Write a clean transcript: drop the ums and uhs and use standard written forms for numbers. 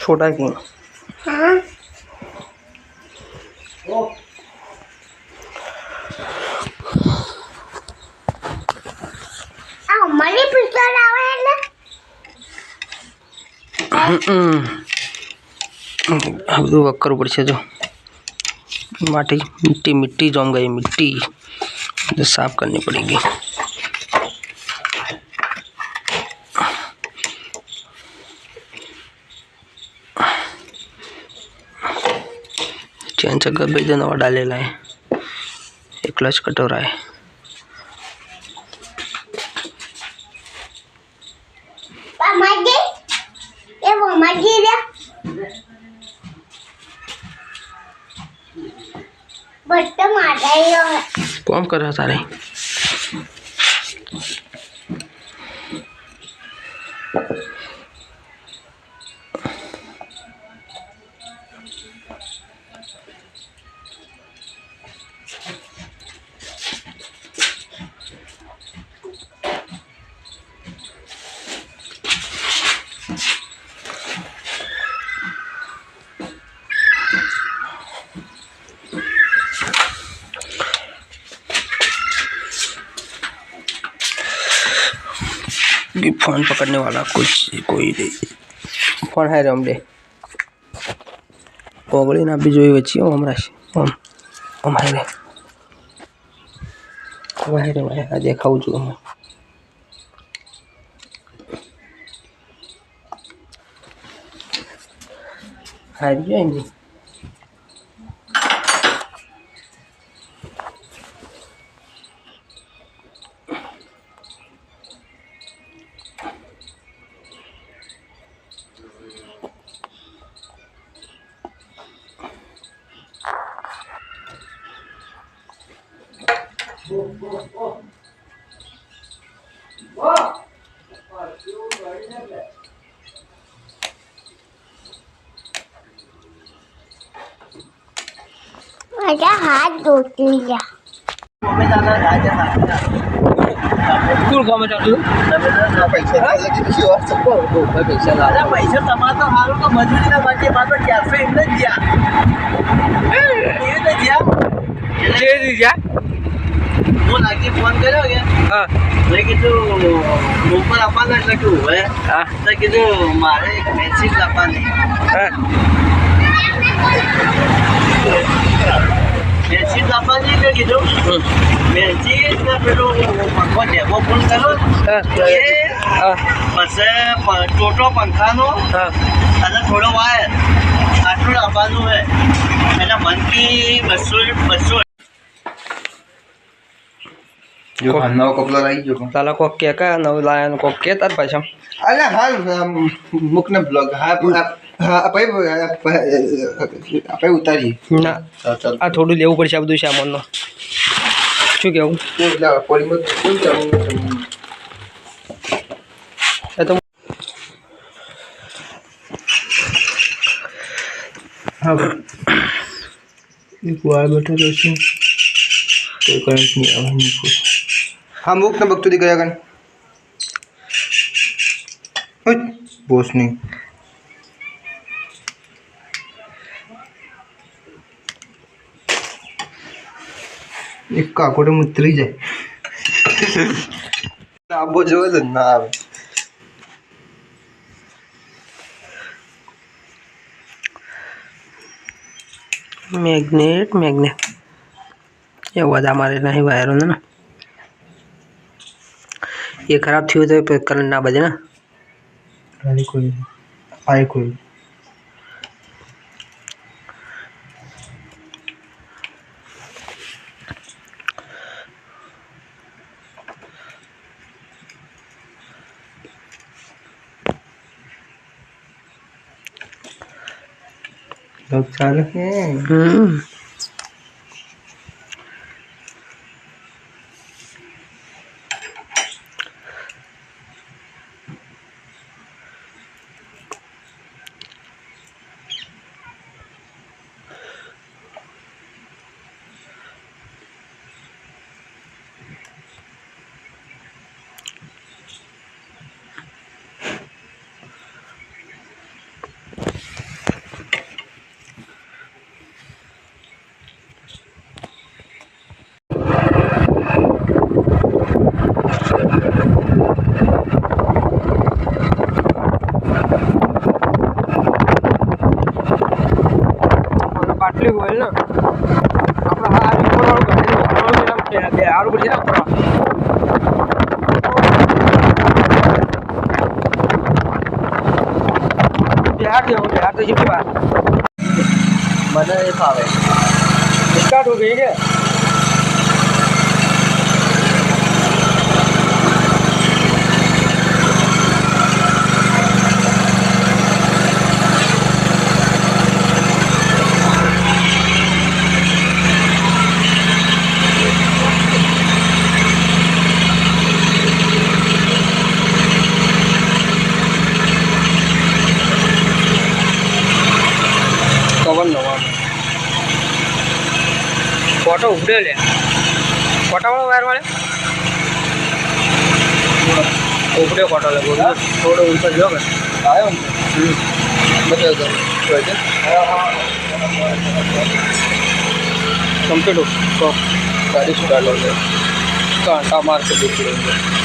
छोटा की हाँ मनी पिक्चर आवे है अब तो वर्क करવું પડશે जो माटी मिट्टी मिट्टी जम गई मिट्टी तो साफ करनी पड़ेगी। चैन चक्कर भी जो नवा डालेला है एक क्लच कटोरा है। कौन कर रहा तारे फोन पकड़ने वाला कुछ कोई नहीं फोन है रम दे ओगली ना भी जोई वची हमरा ओम है रे आ देखाऊ छु हम हारी जाएंगे मेरा हाथ टूट गया स्कूल को में जाऊ पैसा लगी और सबको पैसा ला पैसा टमाटर हारू का मजूरी ना बाकी बात कैफे इतना दिया ये तो दिया जे दिया वो लाके फोन करोगे हां लेकिन तो ऊपर अपन लटू है हां लेकिन तो मारे एक मैसेज अपन हां मैसेज अपन जी के कीधो मैसेज में पेलो पंखो दे वो फोन करो ये बस टोटो पंखा नो અને થોડો વાયર આટલું આપવાનું હે એના મન की 200 जो नव कपला रही जो ताला को के का नव लायन को के तार पाछम अरे हाल मुकने ब्लॉग હા આપણે ઉતારી ના આ થોડું લેવું પડશે આ બધું સામાનનો શું કેવું પોલીમર કેવું ચાલુ એ તો હા એક વાર બેઠો રહેશે કોઈ કરંટ નહીં આવવાની हाँ मुक न बकतुदी गया गन बोस नहीं एक काकोटे मुतरी जाए आबो जो ना आवे मैग्नेट ये वदा मारे नहीं वायर ना ये खराब थी तो करंट ना बजे ना कोई आए कोई लोग चालू हैं સારું પડશે ને ઉપર બિહાર તો જેટલી વાર મને એ ફાવે સ્ટાર્ટ હો ગઈ કે કવર નવા ફોટો ઉડે લે ફોટાવાળો વાયર વાળે ઉપડે ફોટો લે થોડો ઉપર જો કે આવ્યો ને બતાવ્યો તમે કમ્પ્લીટ તો ગાડી સ્ટાર્ટ છે કાંટા માર કે દીકરી